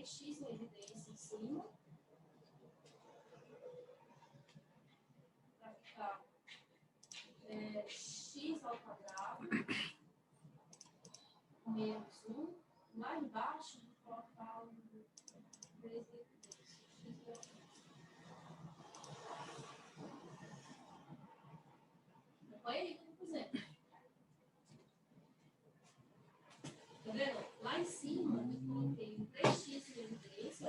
3x na evidência em cima. Vai ficar x ao quadrado menos 1. Lá embaixo, vou colocar o 3 vezes x. Acompanha aí, por exemplo. Tá vendo? Lá em cima, eu coloquei o 3x vezes 3.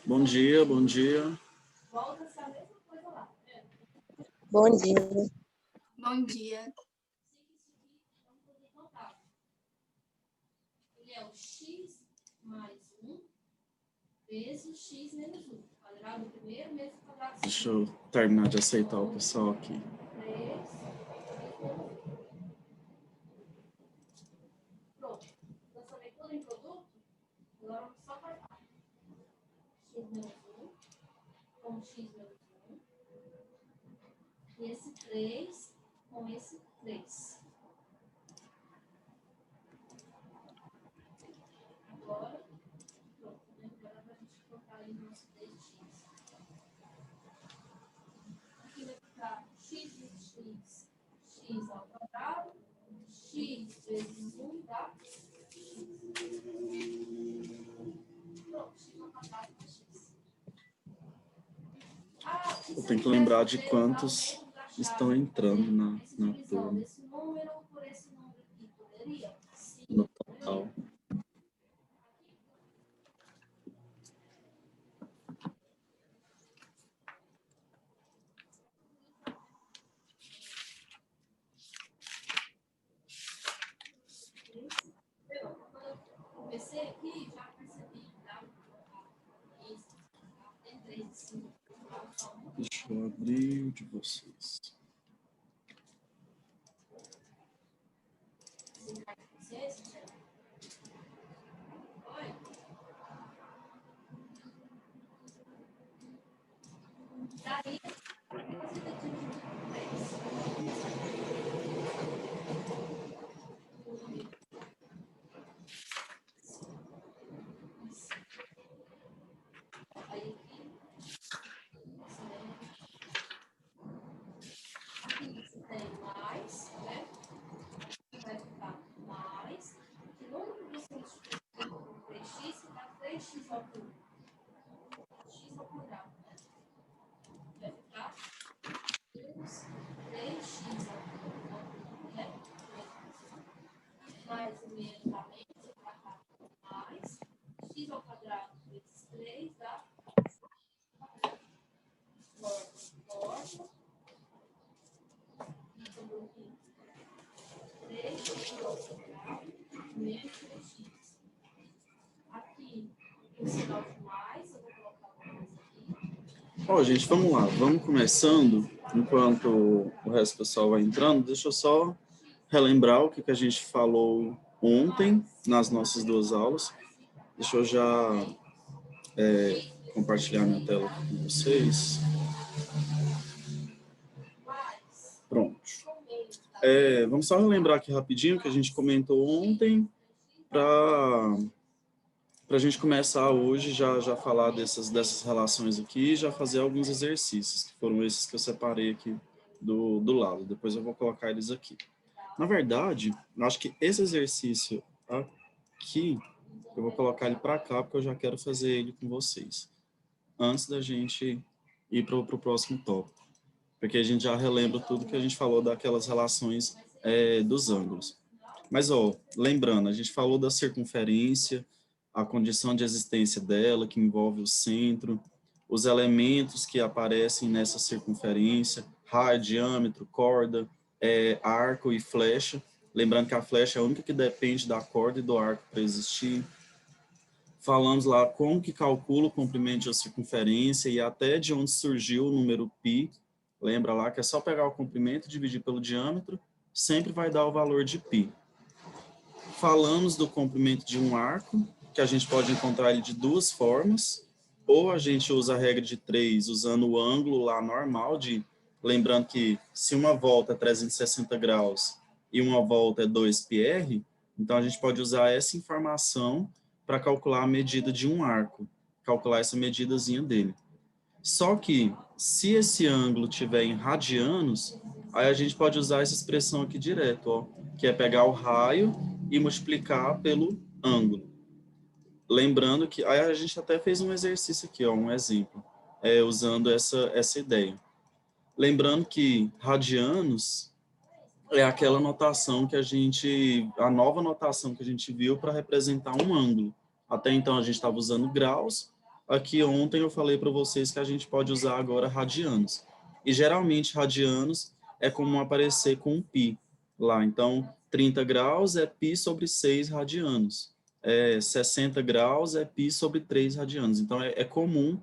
Bom dia, bom dia. Volta a ser a mesma coisa lá, tá vendo? Bom dia. Bom dia. Ele é o x mais 1 vezes x menos 1. Quadrado primeiro, menos quadrado segundo. Deixa eu terminar de aceitar o pessoal aqui. 3. Pronto. Transformei tudo em produto. Agora vamos só cortar. X menos 1 com x menos 1. E esse 3 com esse 3. Agora, pronto, né? Agora a gente colocar aí o nosso 3x. Aqui vai ficar x vezes x, x ao quadrado, x vezes 1 dá x. Pronto, x ao quadrado dá x. Eu tenho que lembrar de quantos estão entrando na turma, Esse número por esse número aqui, poderia? Sim. no total. Comecei aqui, já percebi que dá para colocar isso, tem 3 em cima. Deixa eu abrir o de vocês. Oi? Daí, você tem aqui você tem mais, né? Vai ficar mais. Que número que você multiplica por 3x, dá 3x ao cubo. X ao quadrado, né? Vai ficar menos 3x ao cubo, né? Mais o menos dá menos, vai cá mais. X ao quadrado vezes 3 dá forma. Sobrou aqui 3x ao quadrado menos 3x. Aqui, o sinal de mais, eu vou colocar o mais aqui. Ó, gente, vamos lá. Vamos começando. Enquanto o resto do pessoal vai entrando, deixa eu só relembrar o que a gente falou ontem nas nossas duas aulas. Deixa eu já compartilhar minha tela aqui com vocês. Pronto. Vamos só relembrar aqui rapidinho o que a gente comentou ontem, para a gente começar hoje já falar dessas relações aqui e já fazer alguns exercícios, que foram esses que eu separei aqui do lado. Depois eu vou colocar eles aqui. Na verdade, eu acho que esse exercício aqui, eu vou colocar ele para cá, porque eu já quero fazer ele com vocês, antes da gente ir para o próximo tópico, porque a gente já relembra tudo que a gente falou daquelas relações dos ângulos. Mas, ó, lembrando, a gente falou da circunferência, a condição de existência dela, que envolve o centro, os elementos que aparecem nessa circunferência, raio, diâmetro, corda, arco e flecha. Lembrando que a flecha é a única que depende da corda e do arco para existir. Falamos lá como que calcula o comprimento de uma circunferência e até de onde surgiu o número π. Lembra lá que é só pegar o comprimento e dividir pelo diâmetro, sempre vai dar o valor de π. Falamos do comprimento de um arco, que a gente pode encontrar ele de duas formas, ou a gente usa a regra de 3 usando o ângulo lá normal, lembrando que se uma volta é 360 graus e uma volta é 2πr, então a gente pode usar essa informação para calcular a medida de um arco. calcular essa medidazinha dele. Só que, se esse ângulo tiver em radianos, aí a gente pode usar essa expressão aqui direto, ó, que é pegar o raio e multiplicar pelo ângulo. Lembrando que, aí a gente até fez um exercício aqui, ó, um exemplo, usando essa ideia. Lembrando que radianos é aquela notação que a nova notação que a gente viu para representar um ângulo. Até então a gente estava usando graus, aqui ontem eu falei para vocês que a gente pode usar agora radianos. E geralmente radianos é comum aparecer com um π lá. Então, 30 graus é π sobre 6 radianos. 60 graus é π sobre 3 radianos. Então, é comum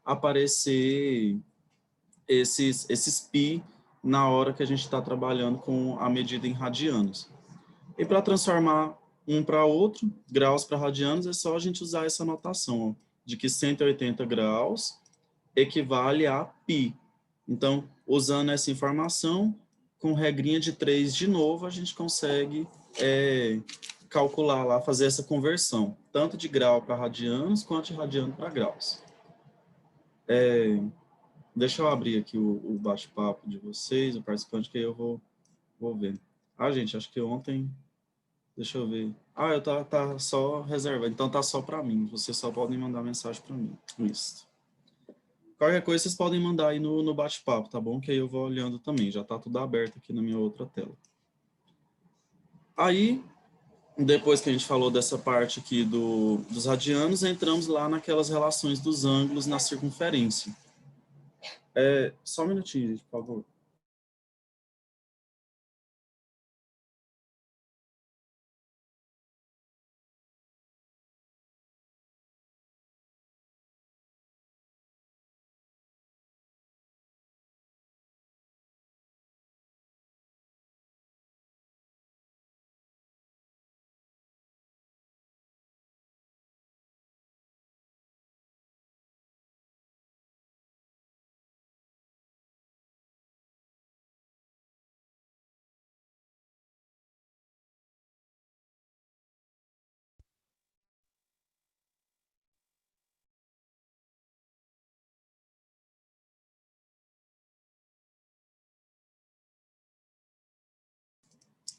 aparecer esses π na hora que a gente está trabalhando com a medida em radianos. E para transformar um para outro, graus para radianos, é só a gente usar essa notação, ó, de que 180 graus equivale a π. Então, usando essa informação, com regrinha de 3 de novo, a gente consegue calcular lá, fazer essa conversão, tanto de grau para radianos, quanto de radiano para graus. Deixa eu abrir aqui o bate-papo de vocês, o participante, que aí eu vou ver. Gente, acho que ontem... Deixa eu ver. Eu tá só reserva, então tá só para mim. Vocês só podem mandar mensagem para mim. Isso. Qualquer coisa vocês podem mandar aí no bate-papo, tá bom? Que aí eu vou olhando também. Já tá tudo aberto aqui na minha outra tela. Aí, depois que a gente falou dessa parte aqui dos radianos, entramos lá naquelas relações dos ângulos na circunferência. Só um minutinho, gente, por favor.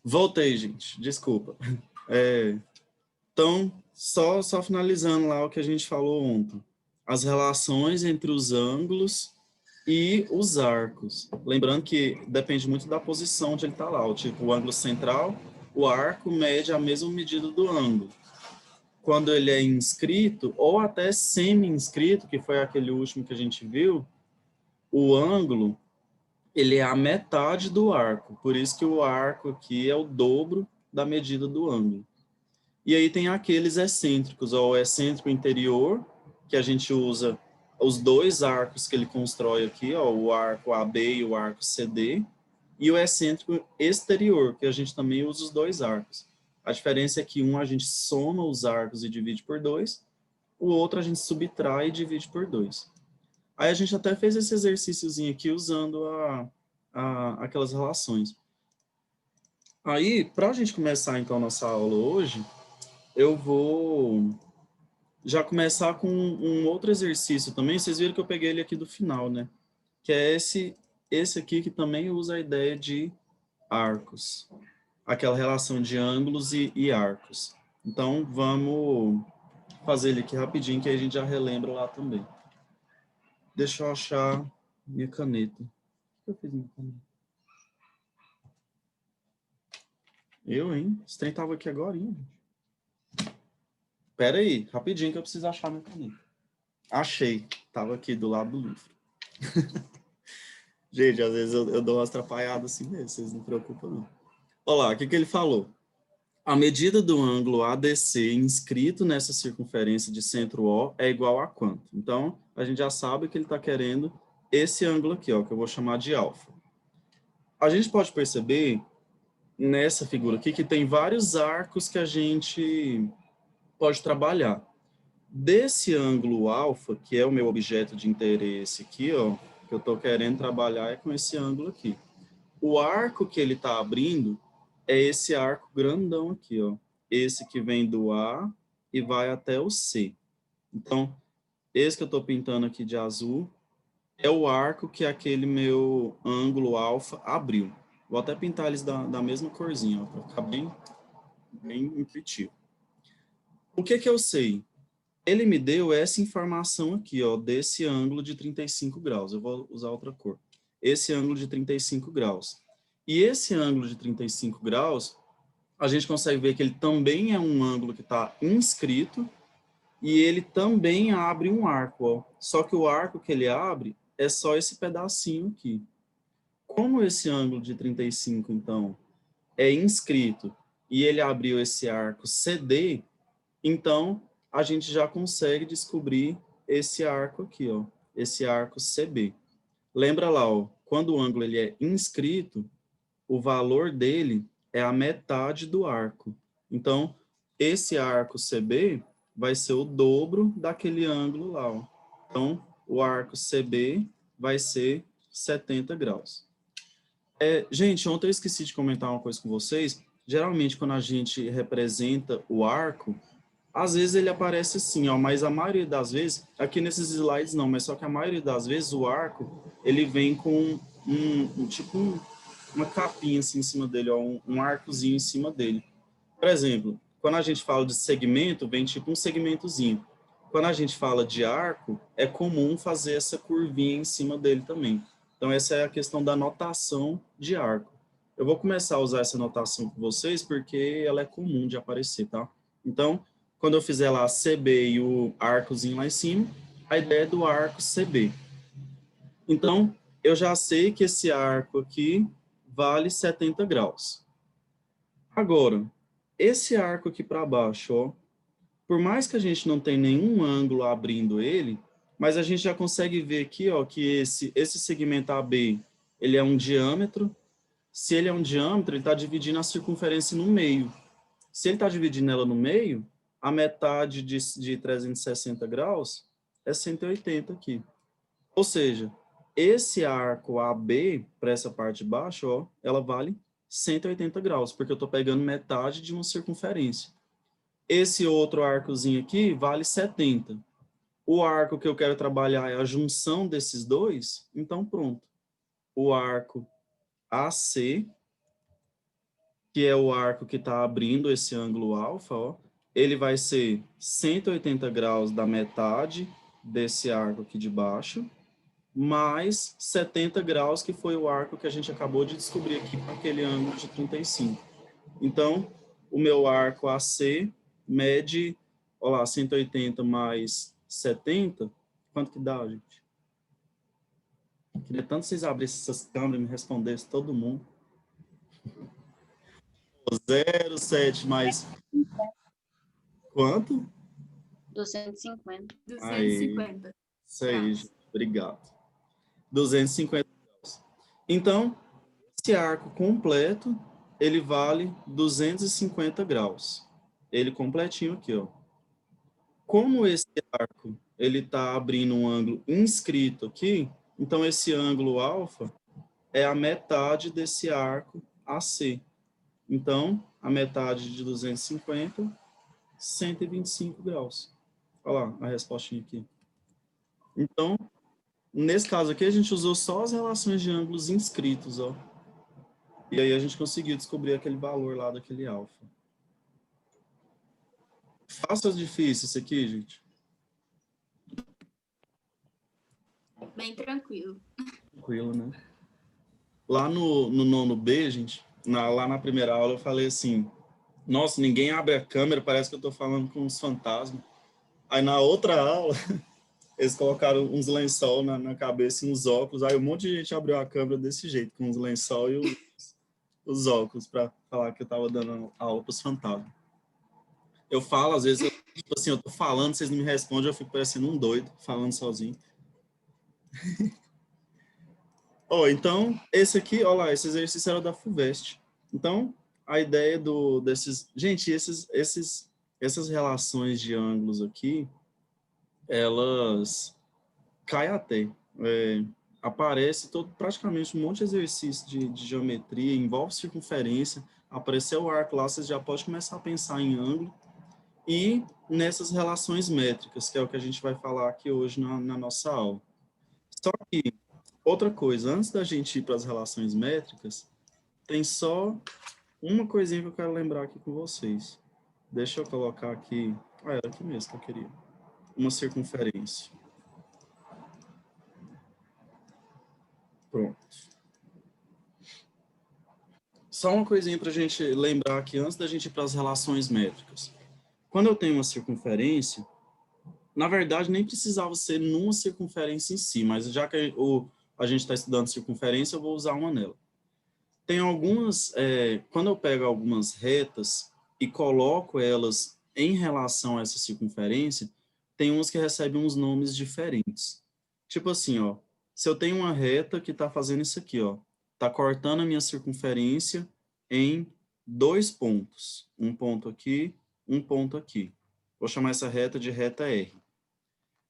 Voltei, gente. Desculpa. Então, só finalizando lá o que a gente falou ontem. As relações entre os ângulos e os arcos. Lembrando que depende muito da posição onde ele está lá. Tipo, o ângulo central, o arco mede a mesma medida do ângulo. Quando ele é inscrito, ou até semi-inscrito, que foi aquele último que a gente viu, o ângulo, ele é a metade do arco. Por isso que o arco aqui é o dobro da medida do ângulo. E aí tem aqueles excêntricos, ó, o excêntrico interior, que a gente usa os dois arcos que ele constrói aqui, ó, o arco AB e o arco CD, e o excêntrico exterior, que a gente também usa os dois arcos. A diferença é que um a gente soma os arcos e divide por 2, o outro a gente subtrai e divide por 2. Aí a gente até fez esse exercíciozinho aqui usando aquelas relações. Aí, para a gente começar então a nossa aula hoje, eu vou já começar com um outro exercício também. Vocês viram que eu peguei ele aqui do final, né? Que é esse aqui, que também usa a ideia de arcos. Aquela relação de ângulos e arcos. Então, vamos fazer ele aqui rapidinho, que aí a gente já relembra lá também. Deixa eu achar minha caneta. O que eu fiz minha caneta? Hein? Esse trem tava aqui agora, hein? Pera aí, rapidinho que eu preciso achar minha caneta. Achei. Tava aqui do lado do livro. Gente, às vezes eu dou umas atrapalhadas assim mesmo, vocês não se preocupam não. Olha lá, o que ele falou? A medida do ângulo ADC inscrito nessa circunferência de centro O é igual a quanto? Então, a gente já sabe que ele está querendo esse ângulo aqui, ó, que eu vou chamar de alfa. A gente pode perceber nessa figura aqui que tem vários arcos que a gente pode trabalhar. Desse ângulo alfa, que é o meu objeto de interesse aqui, ó, que eu estou querendo trabalhar é com esse ângulo aqui. O arco que ele está abrindo é esse arco grandão aqui, ó. Esse que vem do A e vai até o C. Então, esse que eu estou pintando aqui de azul, é o arco que aquele meu ângulo alfa abriu. Vou até pintar eles da mesma corzinha, para ficar bem intuitivo. O que que eu sei? Ele me deu essa informação aqui, ó, desse ângulo de 35 graus. Eu vou usar outra cor. Esse ângulo de 35 graus. E esse ângulo de 35 graus, a gente consegue ver que ele também é um ângulo que está inscrito e ele também abre um arco, ó. Só que o arco que ele abre é só esse pedacinho aqui. Como esse ângulo de 35, então, é inscrito e ele abriu esse arco CD, então a gente já consegue descobrir esse arco aqui, ó, esse arco CB. Lembra lá, ó, quando o ângulo ele é inscrito, o valor dele é a metade do arco. Então, esse arco CB vai ser o dobro daquele ângulo lá, ó. Então, o arco CB vai ser 70 graus. Gente, ontem eu esqueci de comentar uma coisa com vocês. Geralmente, quando a gente representa o arco, às vezes ele aparece assim, ó, mas a maioria das vezes, aqui nesses slides não, mas só que a maioria das vezes o arco, ele vem com uma capinha assim em cima dele, ó, um arcozinho em cima dele. Por exemplo, quando a gente fala de segmento, vem tipo um segmentozinho. Quando a gente fala de arco, é comum fazer essa curvinha em cima dele também. Então, essa é a questão da notação de arco. Eu vou começar a usar essa notação com vocês, porque ela é comum de aparecer, tá? Então, quando eu fizer lá CB e o arcozinho lá em cima, a ideia é do arco CB. Então, eu já sei que esse arco aqui vale 70 graus. Agora, esse arco aqui para baixo, ó, por mais que a gente não tenha nenhum ângulo abrindo ele, mas a gente já consegue ver aqui, ó, que esse segmento AB, ele é um diâmetro. Se ele é um diâmetro, ele está dividindo a circunferência no meio. Se ele está dividindo ela no meio, a metade de 360 graus é 180 aqui. Ou seja, esse arco AB, para essa parte de baixo, ó, ela vale 180 graus, porque eu estou pegando metade de uma circunferência. Esse outro arcozinho aqui vale 70. O arco que eu quero trabalhar é a junção desses dois, então pronto. O arco AC, que é o arco que está abrindo esse ângulo alfa, ó, ele vai ser 180 graus da metade desse arco aqui de baixo, mais 70 graus, que foi o arco que a gente acabou de descobrir aqui com aquele ângulo de 35. Então, o meu arco AC mede, olha lá, 180 mais 70, quanto que dá, gente? Queria tanto vocês abrissem essas câmeras e me respondessem, todo mundo. 0,7 mais... Quanto? 250. 250. Isso aí, gente. Obrigado. 250 graus. Então, esse arco completo, ele vale 250 graus. Ele completinho aqui, ó. Como esse arco, ele está abrindo um ângulo inscrito aqui, então esse ângulo alfa é a metade desse arco AC. Então, a metade de 250, 125 graus. Olha lá a respostinha aqui. Então, nesse caso aqui, a gente usou só as relações de ângulos inscritos, ó. E aí a gente conseguiu descobrir aquele valor lá daquele alfa. Fácil ou difícil isso aqui, gente? Bem tranquilo. Tranquilo, né? Lá no nono B, gente, lá na primeira aula eu falei assim, nossa, ninguém abre a câmera, parece que eu tô falando com uns fantasmas. Aí na outra aula, eles colocaram uns lençol na cabeça e uns óculos, aí um monte de gente abriu a câmera desse jeito, com os lençol e os óculos, para falar que eu tava dando aula pros fantasmas. Eu falo, às vezes, tipo assim, eu tô falando, vocês não me respondem, eu fico parecendo um doido, falando sozinho. Então, esse aqui, olha lá, esse exercício era da FUVEST. Então, a ideia desses... Gente, essas relações de ângulos aqui, elas caem até. Aparece praticamente um monte de exercício de geometria, envolve circunferência, apareceu o arco lá, vocês já podem começar a pensar em ângulo. e nessas relações métricas, que é o que a gente vai falar aqui hoje na nossa aula. Só que, outra coisa, antes da gente ir para as relações métricas, tem só uma coisinha que eu quero lembrar aqui com vocês. Deixa eu colocar aqui, era aqui mesmo que eu queria. Uma circunferência. Pronto. Só uma coisinha para a gente lembrar aqui antes da gente ir para as relações métricas. Quando eu tenho uma circunferência, na verdade nem precisava ser numa circunferência em si, mas já que a gente está estudando circunferência, eu vou usar uma nela. Tem algumas, quando eu pego algumas retas e coloco elas em relação a essa circunferência, tem umas que recebem uns nomes diferentes. Tipo assim, ó, se eu tenho uma reta que está fazendo isso aqui, ó, está cortando a minha circunferência em 2 pontos. Um ponto aqui, um ponto aqui. Vou chamar essa reta de reta R.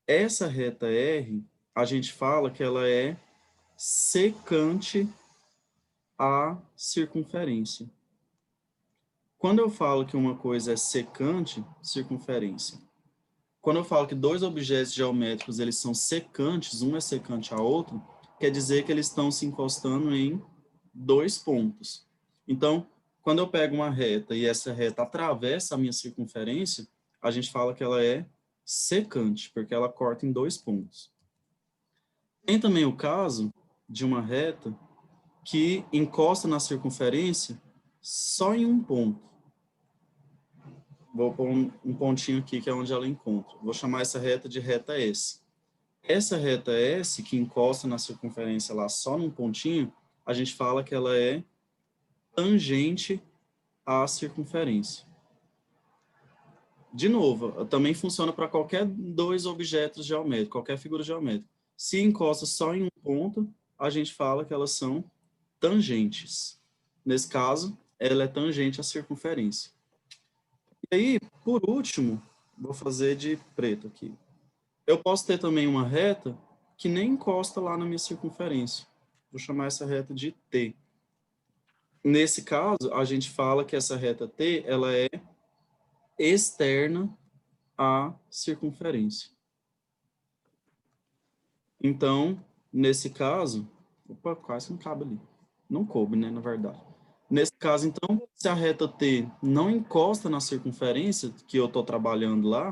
Essa reta R, a gente fala que ela é secante à circunferência. Quando eu falo que uma coisa é secante, circunferência. Quando eu falo que dois objetos geométricos eles são secantes, um é secante ao outro, quer dizer que eles estão se encostando em 2 pontos. Então, quando eu pego uma reta e essa reta atravessa a minha circunferência, a gente fala que ela é secante, porque ela corta em 2 pontos. Tem também o caso de uma reta que encosta na circunferência só em um ponto. Vou pôr um pontinho aqui, que é onde ela encontra. Vou chamar essa reta de reta S. Essa reta S, que encosta na circunferência lá só num pontinho, a gente fala que ela é tangente à circunferência. De novo, também funciona para qualquer dois objetos geométricos, qualquer figura geométrica. Se encosta só em um ponto, a gente fala que elas são tangentes. Nesse caso, ela é tangente à circunferência. E aí, por último, vou fazer de preto aqui. Eu posso ter também uma reta que nem encosta lá na minha circunferência. Vou chamar essa reta de T. Nesse caso, a gente fala que essa reta T, ela é externa à circunferência. Então, nesse caso, opa, quase não cabe ali. Não coube, né, na verdade. Nesse caso, então, se a reta T não encosta na circunferência que eu estou trabalhando lá,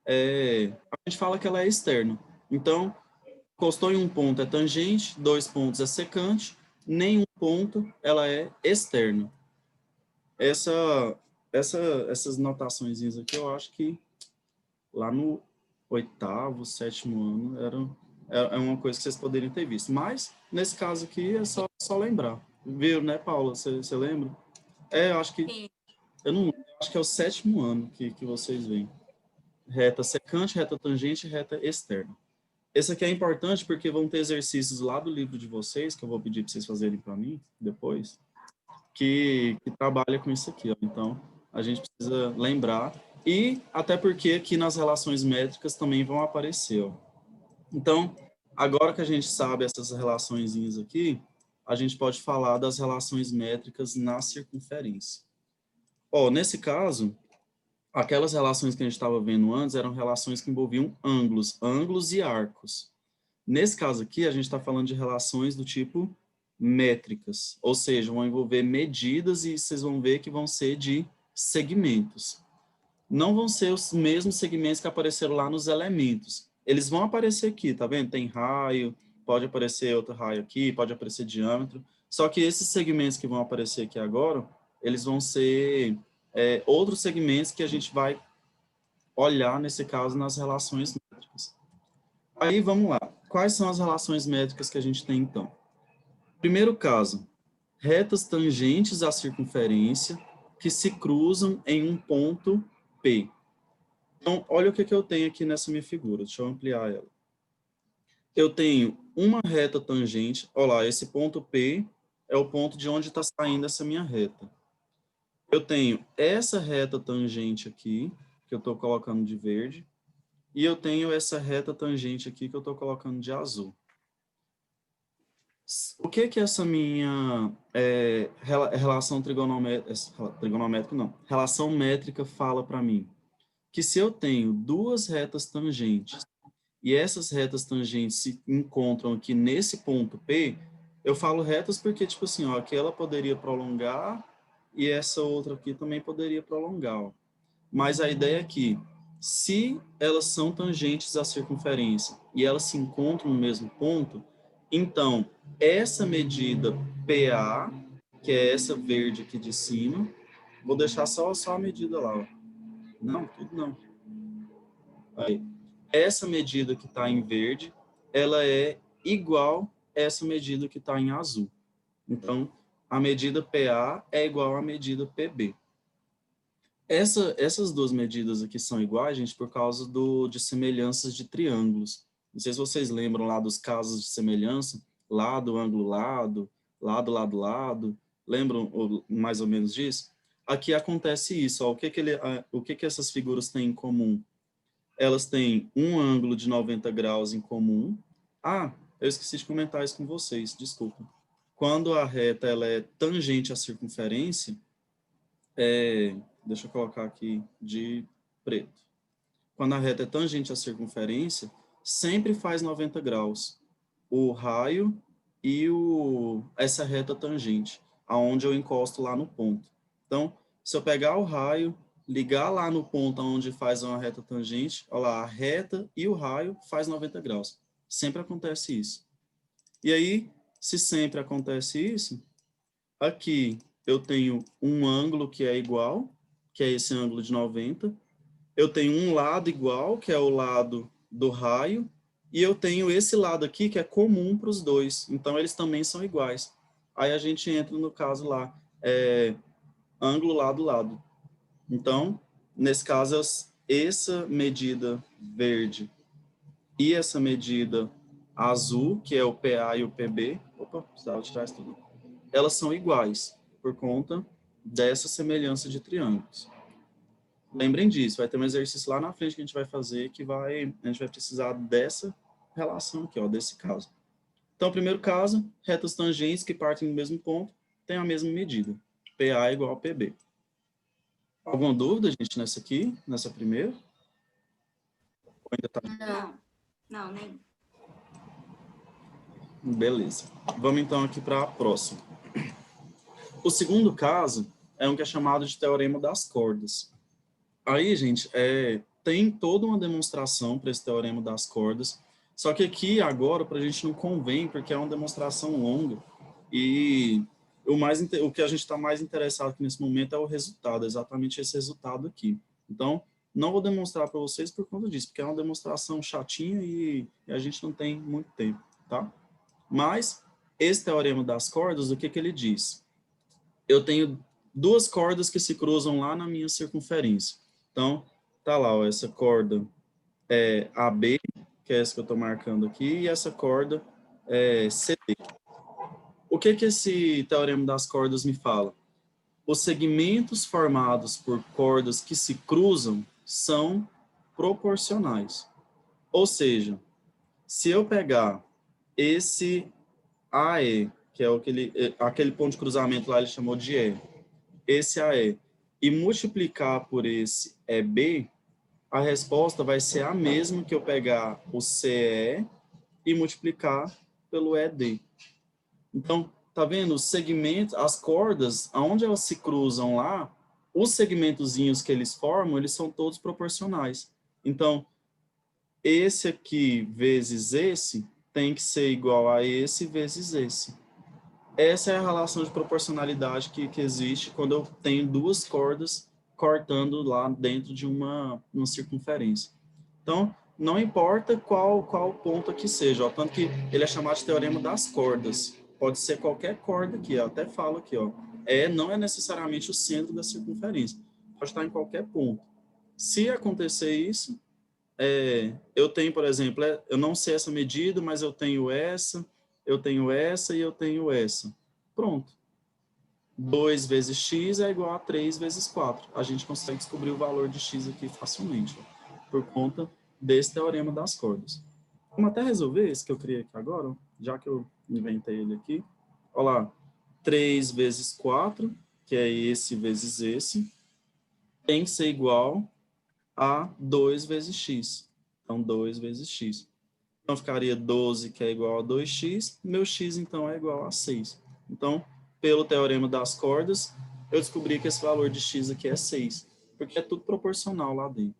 a gente fala que ela é externa. Então, encostou em um ponto é tangente, 2 pontos é secante, nenhum ponto ela é externa. Essas notações aqui, eu acho que lá no 8º, 7º ano, é uma coisa que vocês poderiam ter visto. Mas, nesse caso aqui, é só lembrar. Viu, né, Paula? Você lembra? Eu acho que... Sim. Eu não acho que é o 7º ano que vocês veem. Reta secante, reta tangente e reta externa. Esse aqui é importante porque vão ter exercícios lá do livro de vocês, que eu vou pedir para vocês fazerem para mim depois, que trabalha com isso aqui. Ó. Então, a gente precisa lembrar. E até porque aqui nas relações métricas também vão aparecer. Ó. Então, agora que a gente sabe essas relaçõezinhas aqui, a gente pode falar das relações métricas na circunferência. Ó, nesse caso, aquelas relações que a gente estava vendo antes eram relações que envolviam ângulos e arcos. Nesse caso aqui, a gente está falando de relações do tipo métricas, ou seja, vão envolver medidas e vocês vão ver que vão ser de segmentos. Não vão ser os mesmos segmentos que apareceram lá nos elementos. Eles vão aparecer aqui, tá vendo? Tem raio, pode aparecer outro raio aqui, pode aparecer diâmetro. Só que esses segmentos que vão aparecer aqui agora, eles vão ser outros segmentos que a gente vai olhar, nesse caso, nas relações métricas. Aí, vamos lá. Quais são as relações métricas que a gente tem, então? Primeiro caso, retas tangentes à circunferência que se cruzam em um ponto P. Então, olha o que eu tenho aqui nessa minha figura. Deixa eu ampliar ela. Eu tenho uma reta tangente. Olha lá, esse ponto P é o ponto de onde está saindo essa minha reta. Eu tenho essa reta tangente aqui, que eu estou colocando de verde, e eu tenho essa reta tangente aqui, que eu estou colocando de azul. O que essa minha relação trigonométrica, não, relação métrica fala para mim? que se eu tenho duas retas tangentes e essas retas tangentes se encontram aqui nesse ponto P, eu falo retas porque, tipo assim, ó, aquela poderia prolongar e essa outra aqui também poderia prolongar, ó. Mas a ideia é que, se elas são tangentes à circunferência e elas se encontram no mesmo ponto, então, essa medida PA, que é essa verde aqui de cima, vou deixar só a medida lá, ó. Não, tudo não. Aí. Essa medida que está em verde, ela é igual a essa medida que está em azul. Então, a medida PA é igual à medida PB. Essas duas medidas aqui são iguais, gente, por causa de semelhanças de triângulos. Não sei se vocês lembram lá dos casos de semelhança, lado, ângulo, lado, lado, lado, lado. Lembram mais ou menos disso? Aqui acontece isso. Ó, o que essas figuras têm em comum? Elas têm um ângulo de 90 graus em comum. Ah, eu esqueci de comentar isso com vocês, desculpa. Quando a reta ela é tangente à circunferência, deixa eu colocar aqui de preto. Quando a reta é tangente à circunferência, sempre faz 90 graus. O raio e essa reta tangente, aonde eu encosto lá no ponto. Então, se eu pegar o raio, ligar lá no ponto onde faz uma reta tangente, olha lá, a reta e o raio faz 90 graus. Sempre acontece isso. E aí, se sempre acontece isso, aqui eu tenho um ângulo que é igual, que é esse ângulo de 90. Eu tenho um lado igual, que é o lado do raio, e eu tenho esse lado aqui, que é comum para os dois. Então, eles também são iguais. Aí a gente entra no caso lá, ângulo lado, lado. Então, nesse caso, essa medida verde e essa medida azul, que é o PA e o PB, opa, precisava tirar isso tudo, elas são iguais, por conta dessa semelhança de triângulos. Lembrem disso, vai ter um exercício lá na frente que a gente vai fazer, que a gente vai precisar dessa relação aqui, ó, desse caso. Então, primeiro caso, retas tangentes que partem do mesmo ponto, têm a mesma medida, PA é igual a PB. Alguma dúvida, gente, nessa aqui, nessa primeira? Ou ainda tá... Não, nem. Beleza. Vamos então aqui para a próxima. O segundo caso é um que é chamado de teorema das cordas. Aí, gente, tem toda uma demonstração para esse teorema das cordas, só que aqui, agora, para a gente não convém, porque é uma demonstração longa, e o que a gente está mais interessado aqui nesse momento é o resultado, exatamente esse resultado aqui. Então, não vou demonstrar para vocês por conta disso, porque é uma demonstração chatinha e a gente não tem muito tempo, tá? Mas, esse teorema das cordas, o que ele diz? Eu tenho duas cordas que se cruzam lá na minha circunferência. Então, tá lá, ó, essa corda é AB, que é essa que eu estou marcando aqui, e essa corda é CD. O que esse teorema das cordas me fala? Os segmentos formados por cordas que se cruzam são proporcionais. Ou seja, se eu pegar esse AE, que é aquele ponto de cruzamento lá, ele chamou de E, esse AE, e multiplicar por esse EB, a resposta vai ser a mesma que eu pegar o CE e multiplicar pelo ED. Então, tá vendo? Os segmentos, as cordas, aonde elas se cruzam lá, os segmentozinhos que eles formam, eles são todos proporcionais. Então, esse aqui vezes esse tem que ser igual a esse vezes esse. Essa é a relação de proporcionalidade que existe quando eu tenho duas cordas cortando lá dentro de uma circunferência. Então, não importa qual ponto aqui seja, ó, tanto que ele é chamado de teorema das cordas. Pode ser qualquer corda aqui, eu até falo aqui, ó. Não é necessariamente o centro da circunferência. Pode estar em qualquer ponto. Se acontecer isso, eu tenho, por exemplo, eu não sei essa medida, mas eu tenho essa e eu tenho essa. Pronto. 2 vezes x é igual a 3 vezes 4. A gente consegue descobrir o valor de x aqui facilmente, ó, por conta desse teorema das cordas. Vamos até resolver esse que eu criei aqui agora, ó, já que eu inventei ele aqui. Olha lá, 3 vezes 4, que é esse vezes esse, tem que ser igual a 2 vezes x. Então, 2 vezes x. Então, ficaria 12, que é igual a 2x. Meu x, então, é igual a 6. Então, pelo teorema das cordas, eu descobri que esse valor de x aqui é 6. Porque é tudo proporcional lá dentro.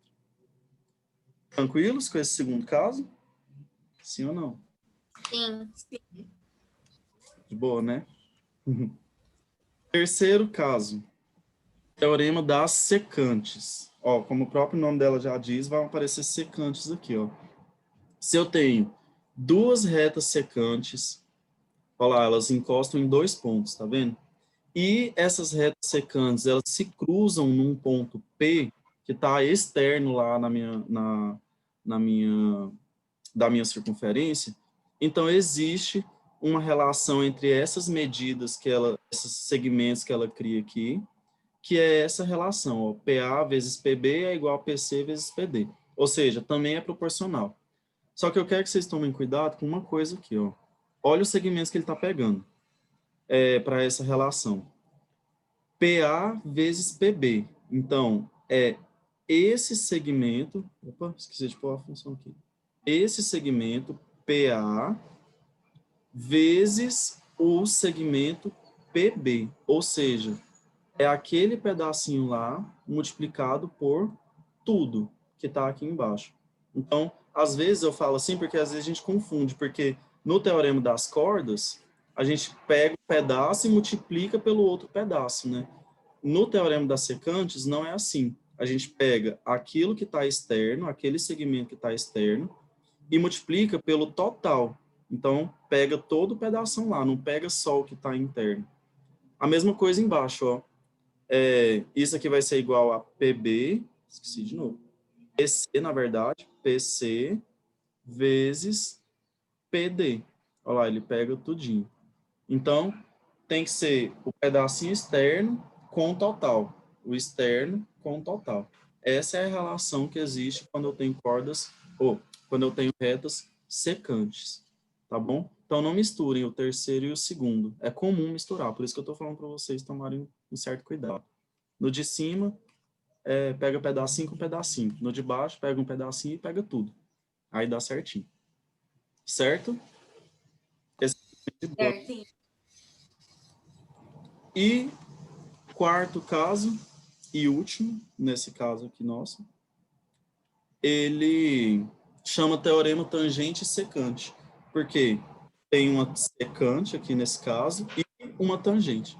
Tranquilos com esse segundo caso? Sim ou não? Sim. Sim. De boa, né? Terceiro caso. Teorema das secantes. Ó, como o próprio nome dela já diz, vai aparecer secantes aqui, ó. Se eu tenho duas retas secantes, olha lá, elas encostam em 2 pontos, tá vendo? E essas retas secantes, elas se cruzam num ponto P, que está externo lá na minha, da minha circunferência. Então, existe uma relação entre essas medidas, esses segmentos que ela cria aqui, que é essa relação, ó, PA vezes PB é igual a PC vezes PD. Ou seja, também é proporcional. Só que eu quero que vocês tomem cuidado com uma coisa aqui, ó. Olha os segmentos que ele está pegando para essa relação. PA vezes PB. Então, é esse segmento... Opa, esqueci de pôr a função aqui. Esse segmento, PA, vezes o segmento PB. Ou seja, é aquele pedacinho lá multiplicado por tudo que está aqui embaixo. Então, às vezes eu falo assim, porque às vezes a gente confunde, porque no teorema das cordas, a gente pega um pedaço e multiplica pelo outro pedaço, né? No teorema das secantes, não é assim. A gente pega aquilo que está externo, aquele segmento que está externo, e multiplica pelo total. Então, pega todo o pedaço lá, não pega só o que está interno. A mesma coisa embaixo, ó. Isso aqui vai ser igual a PB, esqueci de novo, PC, na verdade, PC vezes PD. Olha lá, ele pega tudinho. Então, tem que ser o pedacinho externo com o total. O externo com o total. Essa é a relação que existe quando eu tenho cordas, ou quando eu tenho retas secantes. Tá bom? Então, não misturem o terceiro e o segundo. É comum misturar, por isso que eu estou falando para vocês tomarem um certo cuidado. No de cima, pega pedacinho com pedacinho. No de baixo, pega um pedacinho e pega tudo. Aí dá certinho. Certo? Esse é de boa. Certo. E quarto caso, e último, nesse caso aqui nosso, ele chama teorema tangente e secante. Porque tem uma secante aqui nesse caso e uma tangente.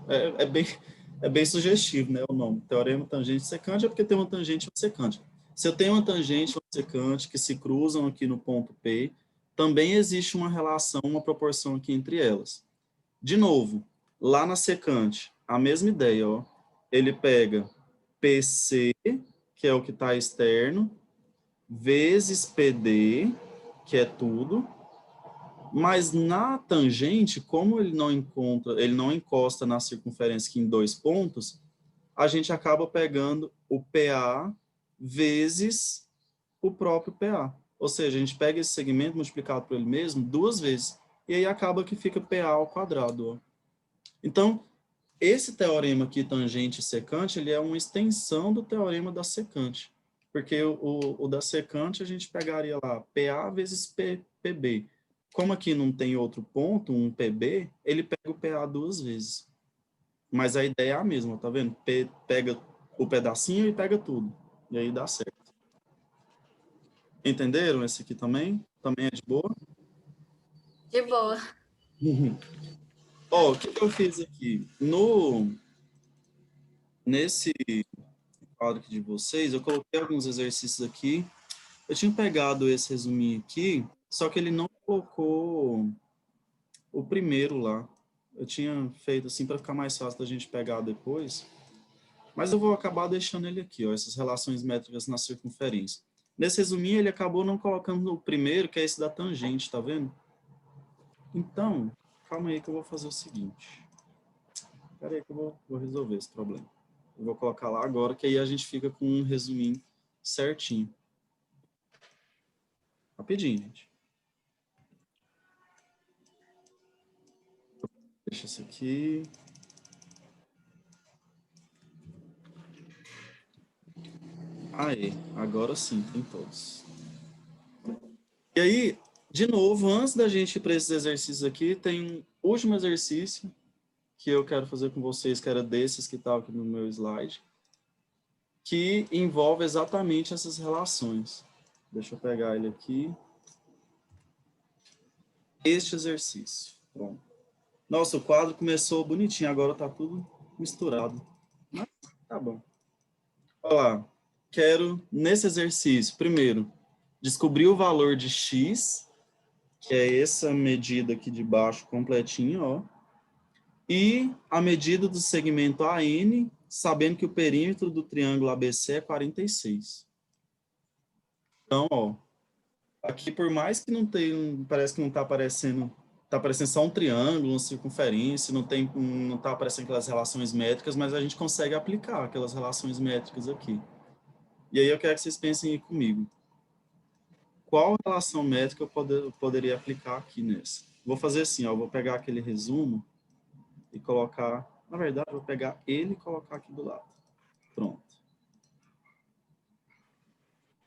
É bem sugestivo, né, o nome. Teorema tangente e secante é porque tem uma tangente e uma secante. Se eu tenho uma tangente e uma secante que se cruzam aqui no ponto P, também existe uma relação, uma proporção aqui entre elas. De novo, lá na secante, a mesma ideia, ó. Ele pega PC, que é o que está externo, vezes PD, que é tudo, mas na tangente, como ele não encosta na circunferência aqui em 2 pontos, a gente acaba pegando o PA vezes o próprio PA. Ou seja, a gente pega esse segmento multiplicado por ele mesmo 2 vezes, e aí acaba que fica PA ao quadrado. Ó. Então, esse teorema aqui, tangente e secante, ele é uma extensão do teorema da secante. Porque o da secante a gente pegaria lá PA vezes PB. Como aqui não tem outro ponto, um PB, ele pega o PA 2 vezes. Mas a ideia é a mesma, tá vendo? Pega o pedacinho e pega tudo. E aí dá certo. Entenderam esse aqui também? Também é de boa? De boa. Ó, o que eu fiz aqui? Nesse quadro aqui de vocês, eu coloquei alguns exercícios aqui. Eu tinha pegado esse resuminho aqui, só que ele não colocou o primeiro lá. Eu tinha feito assim para ficar mais fácil da gente pegar depois. Mas eu vou acabar deixando ele aqui, ó, essas relações métricas na circunferência. Nesse resuminho, ele acabou não colocando o primeiro, que é esse da tangente, tá vendo? Então, calma aí que eu vou fazer o seguinte. Espera aí que eu vou resolver esse problema. Eu vou colocar lá agora, que aí a gente fica com um resuminho certinho. Rapidinho, gente. Deixa isso aqui. Aê, agora sim, tem todos. E aí, de novo, antes da gente ir para esses exercícios aqui, tem um último exercício que eu quero fazer com vocês, que era desses que estava aqui no meu slide, que envolve exatamente essas relações. Deixa eu pegar ele aqui. Este exercício. Pronto. Nossa, o quadro começou bonitinho, agora tá tudo misturado. Mas tá bom. Olha lá. Quero, nesse exercício, primeiro, descobrir o valor de x, que é essa medida aqui de baixo completinha, ó. E a medida do segmento AN, sabendo que o perímetro do triângulo ABC é 46. Então, ó, aqui por mais que não tenha, parece que não está aparecendo só um triângulo, uma circunferência, não está aparecendo aquelas relações métricas, mas a gente consegue aplicar aquelas relações métricas aqui. E aí eu quero que vocês pensem aí comigo. Qual relação métrica eu poderia aplicar aqui nessa? Vou fazer assim, ó, vou pegar aquele resumo e colocar, na verdade, eu vou pegar ele e colocar aqui do lado. Pronto.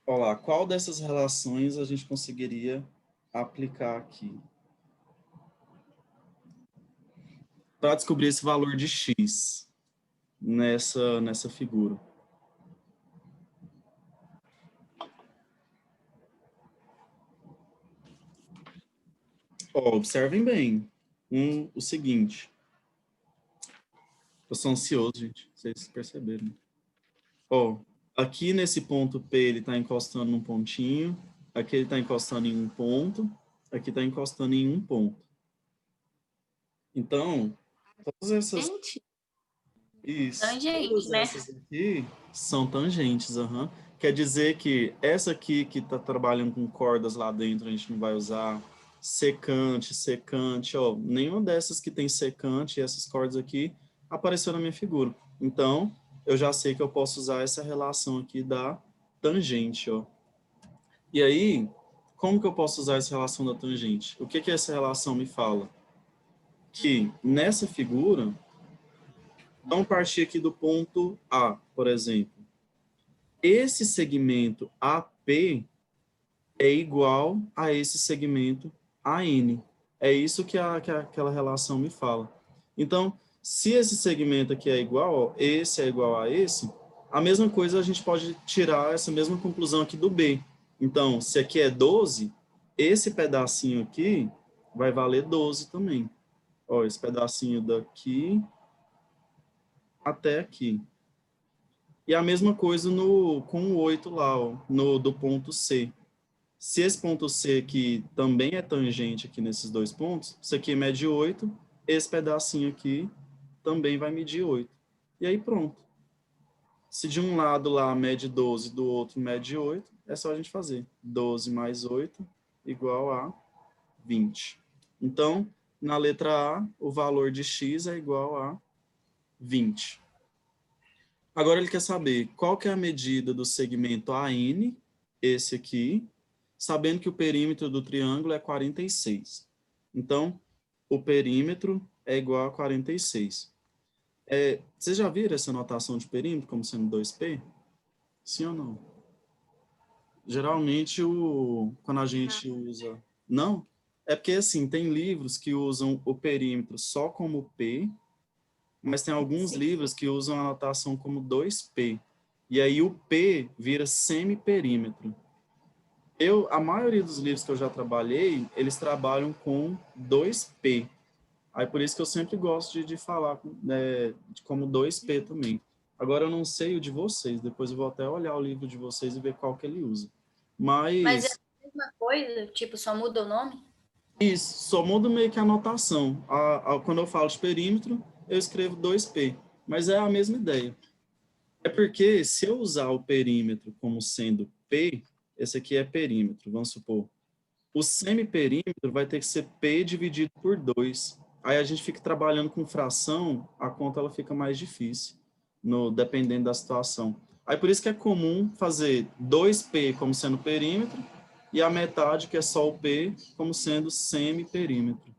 Olha lá, qual dessas relações a gente conseguiria aplicar aqui? Para descobrir esse valor de x nessa figura. Ó, observem bem o seguinte. Eu sou ansioso, gente, vocês perceberam. Ó, aqui nesse ponto P ele está encostando num pontinho, aqui ele está encostando em um ponto, aqui está encostando em um ponto. Então, todas essas... Gente, Isso. Tangente, Todas né? essas aqui são tangentes, uhum. Quer dizer que essa aqui que está trabalhando com cordas lá dentro, a gente não vai usar secante, ó. Nenhuma dessas que tem secante e essas cordas aqui apareceu na minha figura. Então, eu já sei que eu posso usar essa relação aqui da tangente, ó. E aí, como que eu posso usar essa relação da tangente? O que que essa relação me fala? Que nessa figura, vamos partir aqui do ponto A, por exemplo. Esse segmento AP é igual a esse segmento AN. É isso que aquela relação me fala. Então, se esse segmento aqui é igual, ó, esse é igual a esse, a mesma coisa a gente pode tirar essa mesma conclusão aqui do B. Então, se aqui é 12, esse pedacinho aqui vai valer 12 também. Ó, esse pedacinho daqui até aqui. E a mesma coisa com o 8 lá, ó, do ponto C. Se esse ponto C aqui também é tangente aqui nesses dois pontos, isso aqui mede 8, esse pedacinho aqui também vai medir 8. E aí pronto. Se de um lado lá mede 12, do outro mede 8, é só a gente fazer. 12 mais 8 igual a 20. Então, na letra A, o valor de x é igual a 20. Agora ele quer saber qual que é a medida do segmento AN, esse aqui, sabendo que o perímetro do triângulo é 46. Então, o perímetro é igual a 46. Vocês já viram essa notação de perímetro como sendo 2P? Sim ou não? Geralmente, quando a gente usa... Não? É porque, assim, tem livros que usam o perímetro só como P, mas tem alguns livros que usam a notação como 2P. E aí o P vira semiperímetro. A maioria dos livros que eu já trabalhei, eles trabalham com 2P. Aí por isso que eu sempre gosto de falar como 2P também. Agora eu não sei o de vocês, depois eu vou até olhar o livro de vocês e ver qual que ele usa. Mas é Mas a mesma coisa? Tipo, só muda o nome? isso, só muda meio que a notação. Quando eu falo de perímetro, eu escrevo 2P, mas é a mesma ideia. É porque se eu usar o perímetro como sendo P, esse aqui é perímetro, vamos supor. O semiperímetro vai ter que ser P dividido por 2. Aí a gente fica trabalhando com fração, a conta ela fica mais difícil, dependendo da situação. Aí por isso que é comum fazer 2P como sendo perímetro e a metade, que é só o P, como sendo semiperímetro.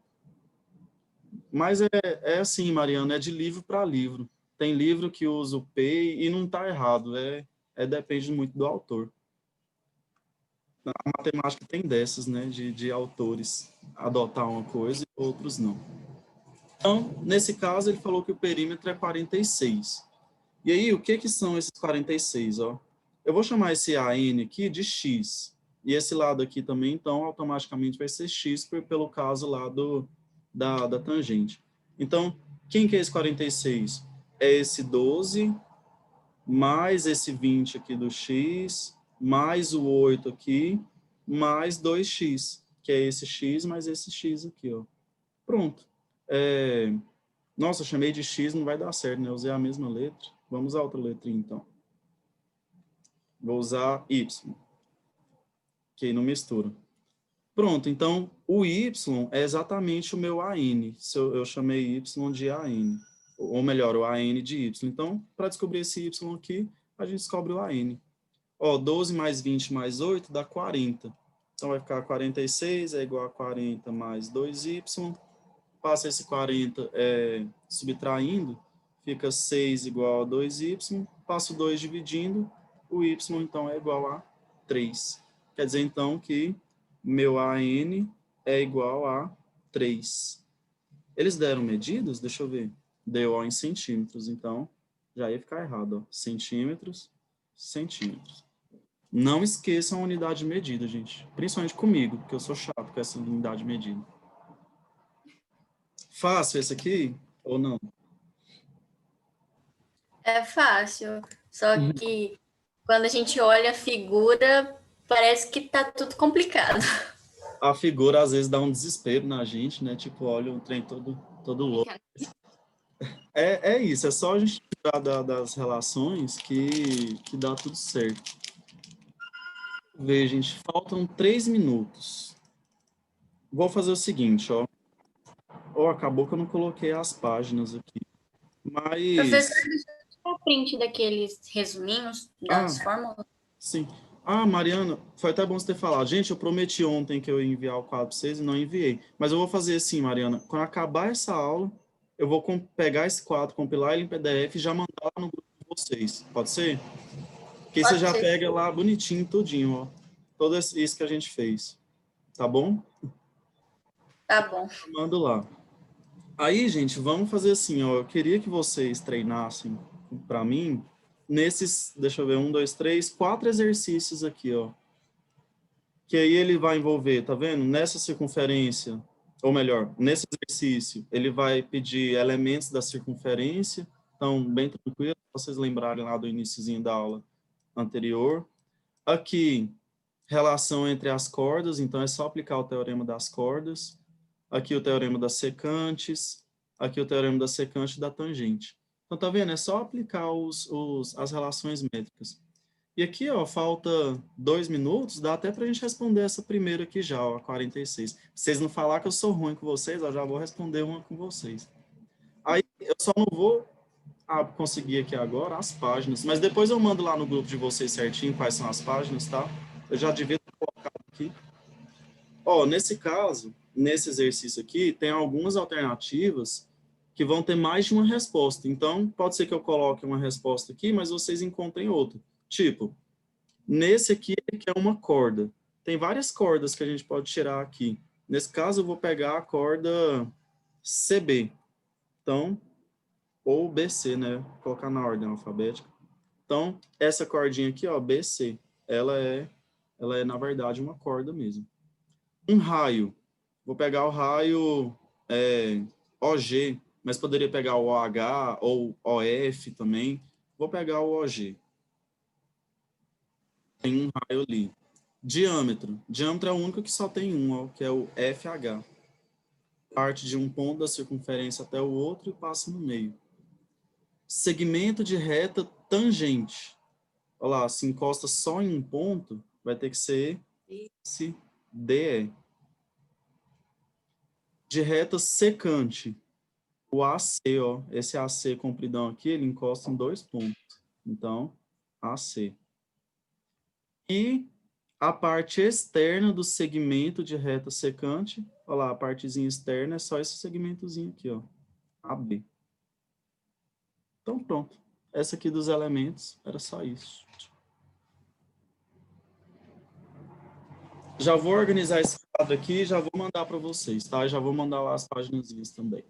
Mas é assim, Mariana, é de livro para livro. Tem livro que usa o P e não está errado, é depende muito do autor. A matemática tem dessas, né, de autores adotar uma coisa e outros não. Então, nesse caso, ele falou que o perímetro é 46. E aí, o que são esses 46? Ó? Eu vou chamar esse AN aqui de X. E esse lado aqui também, então, automaticamente vai ser X pelo caso lá da tangente. Então, quem que é esse 46? É esse 12, mais esse 20 aqui do X, mais o 8 aqui, mais 2x, que é esse X mais esse X aqui, ó. Pronto. Nossa, eu chamei de X, não vai dar certo, né? Eu usei a mesma letra. Vamos usar outra letrinha, então. Vou usar Y, que não mistura. Pronto, então, o Y é exatamente o meu AN. Eu chamei Y de AN. Ou melhor, o AN de Y. Então, para descobrir esse Y aqui, a gente descobre o AN. Ó, 12 mais 20 mais 8 dá 40. Então, vai ficar 46 é igual a 40 mais 2Y. Passa esse 40 subtraindo, fica 6 igual a 2y, passo 2 dividindo, o y então é igual a 3. Quer dizer então que meu AN é igual a 3. Eles deram medidas? Deixa eu ver. Deu ó, em centímetros, então já ia ficar errado. Ó. Centímetros, centímetros. Não esqueçam a unidade de medida, gente. Principalmente comigo, porque eu sou chato com essa unidade de medida. Fácil esse aqui ou não? É fácil, só que quando a gente olha a figura, parece que tá tudo complicado. A figura às vezes dá um desespero na gente, né? Tipo, olha um trem todo louco. É isso, é só a gente tirar das relações que dá tudo certo. Vê, gente, faltam 3 minutos. Vou fazer o seguinte, ó. Ó, acabou que eu não coloquei as páginas aqui. Mas... Professor, deixa eu tirar print daqueles resuminhos das fórmulas. Sim. Ah, Mariana, foi até bom você ter falado. Gente, eu prometi ontem que eu ia enviar o quadro para vocês e não enviei. Mas eu vou fazer assim, Mariana. Quando acabar essa aula, eu vou pegar esse quadro, compilar ele em PDF e já mandar lá no grupo de vocês. Pode ser? Porque aí você já pega lá bonitinho, tudinho, ó. Tudo isso que a gente fez. Tá bom? Tá bom. Eu mando lá. Aí, gente, vamos fazer assim, ó. Eu queria que vocês treinassem para mim nesses, deixa eu ver, 1, 2, 3, 4 exercícios aqui, ó. Que aí ele vai envolver, tá vendo? Nessa circunferência, ou melhor, nesse exercício, ele vai pedir elementos da circunferência, então, bem tranquilo, vocês lembrarem lá do iniciozinho da aula anterior. Aqui, relação entre as cordas, então é só aplicar o teorema das cordas. Aqui o teorema das secantes, aqui o teorema da secante e da tangente. Então, tá vendo? É só aplicar as relações métricas. E aqui, ó, falta 2 minutos, dá até para a gente responder essa primeira aqui já, ó, 46. Se vocês não falar que eu sou ruim com vocês, eu já vou responder uma com vocês. Aí, eu só não vou conseguir aqui agora as páginas, mas depois eu mando lá no grupo de vocês certinho quais são as páginas, tá? Eu já devia ter colocado aqui. Ó, nesse caso, nesse exercício aqui, tem algumas alternativas que vão ter mais de uma resposta. Então, pode ser que eu coloque uma resposta aqui, mas vocês encontrem outra. Tipo, nesse aqui, que é uma corda. Tem várias cordas que a gente pode tirar aqui. Nesse caso, eu vou pegar a corda CB. Então, ou BC, né? Vou colocar na ordem alfabética. Então, essa cordinha aqui, ó, BC, ela é, na verdade, uma corda mesmo. Um raio. Vou pegar o raio OG, mas poderia pegar o OH ou OF também. Vou pegar o OG. Tem um raio ali. Diâmetro. Diâmetro é o único que só tem um, ó, que é o FH. Parte de um ponto da circunferência até o outro e passa no meio. Segmento de reta tangente. Olha lá, se encosta só em um ponto, vai ter que ser esse DE. De reta secante. O AC, ó, esse AC compridão aqui, ele encosta em 2 pontos. Então, AC. E a parte externa do segmento de reta secante, olha lá, a partezinha externa é só esse segmentozinho aqui, ó, AB. Então, pronto. Essa aqui dos elementos era só isso. Já vou organizar esse quadro aqui e já vou mandar para vocês, tá? Já vou mandar lá as páginas também.